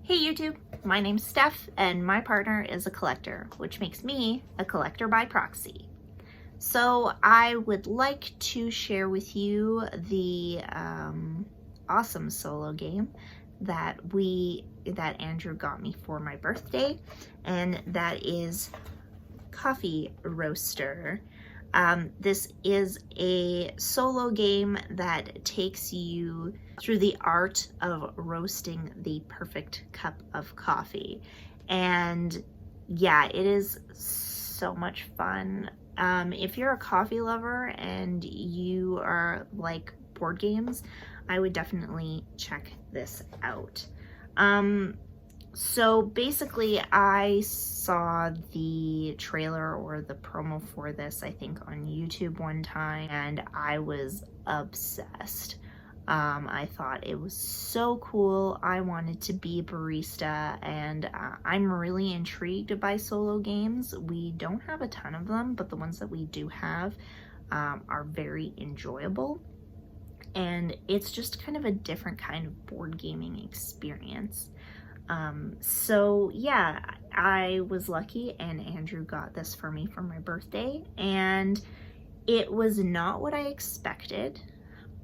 Hey YouTube, my name's Steph and my partner is a collector, which makes me a collector by proxy. So I would like to share with you the awesome solo game that Andrew got me for my birthday, and that is Coffee Roaster. This is a solo game that takes you through the art of roasting the perfect cup of coffee. And yeah, it is so much fun. If you're a coffee lover and you are like board games, I would definitely check this out. So basically, I saw the trailer or the promo for this, I think, on YouTube one time, and I was obsessed. I thought it was so cool. I wanted to be a barista, and I'm really intrigued by solo games. We don't have a ton of them, but the ones that we do have are very enjoyable. And it's just kind of a different kind of board gaming experience. So yeah, I was lucky and Andrew got this for me for my birthday, and it was not what I expected,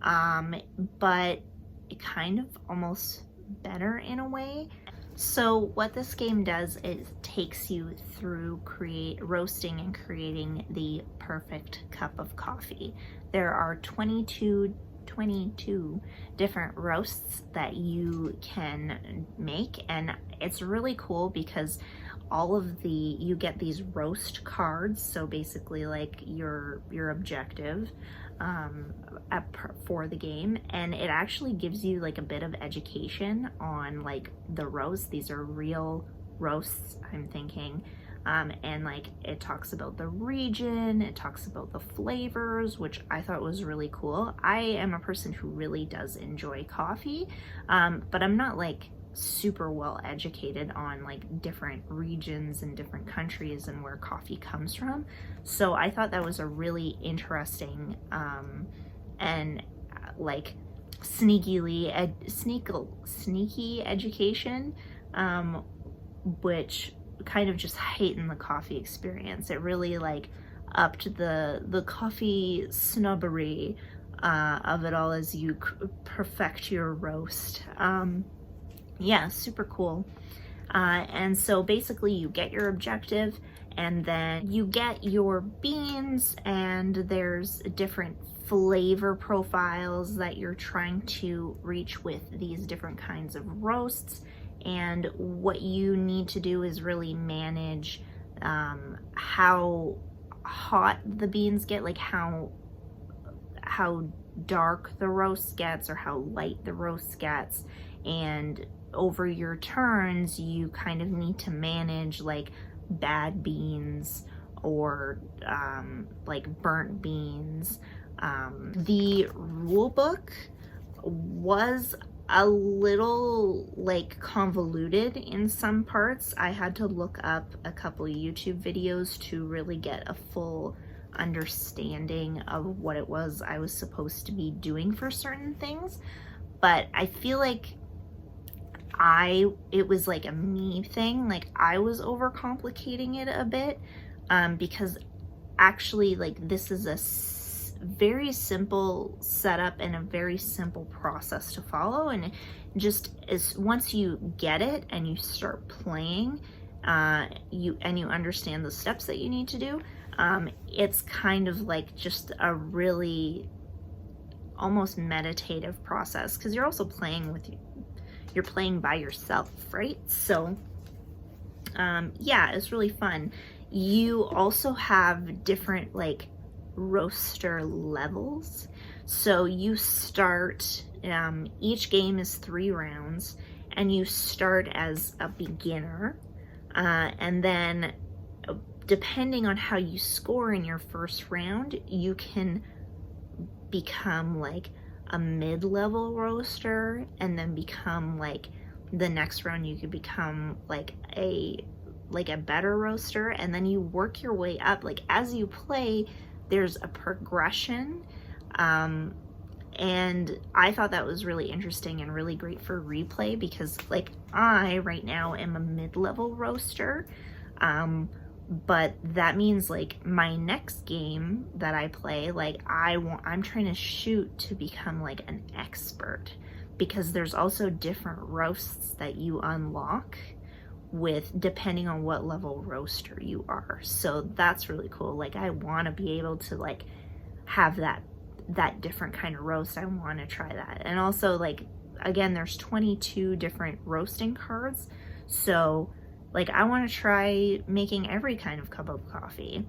but it kind of almost better in a way. So what this game does is takes you through roasting and creating the perfect cup of coffee. There are 22 different roasts that you can make, and it's really cool because you get these roast cards, so basically like your objective for the game, and it actually gives you like a bit of education on like the roast. These are real roasts, I'm thinking. And like it talks about the region, it talks about the flavors, which I thought was really cool. I am a person who really does enjoy coffee, but I'm not like super well educated on like different regions and different countries and where coffee comes from. So I thought that was a really interesting and like sneaky education, which kind of just heightened the coffee experience. It really like upped the coffee snobbery of it all as you perfect your roast. Yeah, super cool. And so basically you get your objective, and then you get your beans, and there's different flavor profiles that you're trying to reach with these different kinds of roasts. And what you need to do is really manage how hot the beans get, like how dark the roast gets or how light the roast gets. And over your turns, you kind of need to manage like bad beans or like burnt beans. The rule book was a little like convoluted in some parts. I had to look up a couple of YouTube videos to really get a full understanding of what it was I was supposed to be doing for certain things. But I feel like it was like a me thing, like I was overcomplicating it a bit, because actually like this is a very simple setup and a very simple process to follow, and just as once you get it and you start playing, you understand the steps that you need to do, it's kind of like just a really almost meditative process, because you're also playing you're playing by yourself, right? So yeah, it's really fun. You also have different like roaster levels. So you start, each game is 3 rounds, and you start as a beginner, and then depending on how you score in your first round, you can become like a mid-level roaster, and then become like the next round you could become like a better roaster, and then you work your way up. Like as you play, there's a progression, And I thought that was really interesting and really great for replay because like I right now am a mid-level roaster. But that means like my next game that I play, like I'm trying to shoot to become like an expert, because there's also different roasts that you unlock with depending on what level roaster you are. So that's really cool. Like I want to be able to like have that different kind of roast. I want to try that. And also like again, there's 22 different roasting cards, so like I want to try making every kind of cup of coffee.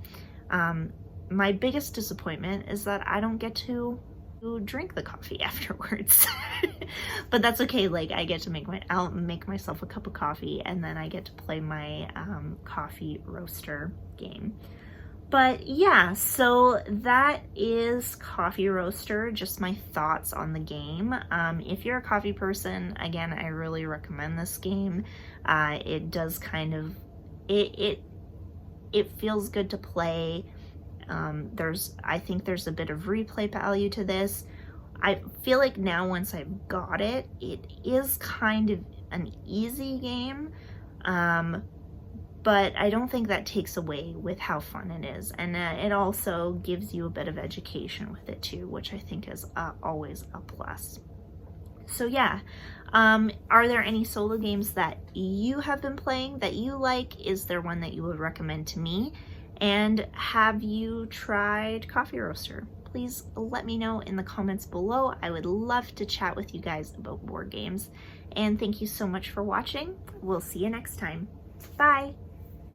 My biggest disappointment is that I don't get to drink the coffee afterwards. But that's okay. Like I get to I'll make myself a cup of coffee and then I get to play my coffee roaster game. But yeah, so that is Coffee Roaster, just my thoughts on the game. If you're a coffee person, again, I really recommend this game. It does kind of, it feels good to play. I think there's a bit of replay value to this. I feel like now once I've got it, it is kind of an easy game. But I don't think that takes away with how fun it is. And it also gives you a bit of education with it too, which I think is always a plus. So yeah, are there any solo games that you have been playing that you like? Is there one that you would recommend to me? And have you tried Coffee Roaster? Please let me know in the comments below. I would love to chat with you guys about board games. And thank you so much for watching. We'll see you next time. Bye.